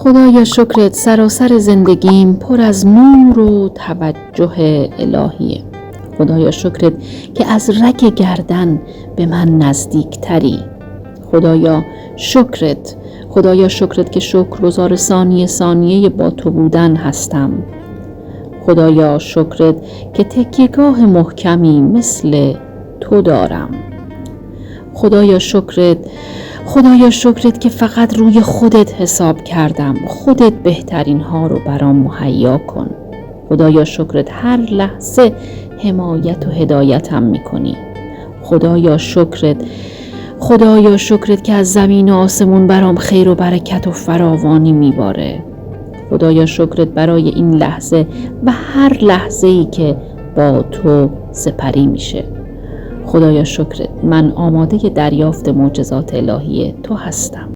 خدایا شکرت سراسر زندگیم پر از نور و توجه الهیه. خدایا شکرت که از رگ گردن به من نزدیک تری. خدایا شکرت که شکرگزار ثانیه ثانیه با تو بودن هستم. خدایا شکرت که تکیهگاه محکمی مثل تو دارم. خدایا شکرت که فقط روی خودت حساب کردم. خودت بهترین ها رو برام مهیا کن. خدایا شکرت هر لحظه حمایت و هدایتم میکنی. خدایا شکرت که از زمین و آسمون برام خیر و برکت و فراوانی میباره. خدایا شکرت برای این لحظه و هر لحظه‌ای که با تو سپری میشه. خدایا شکرت من آماده دریافت معجزات الهی تو هستم.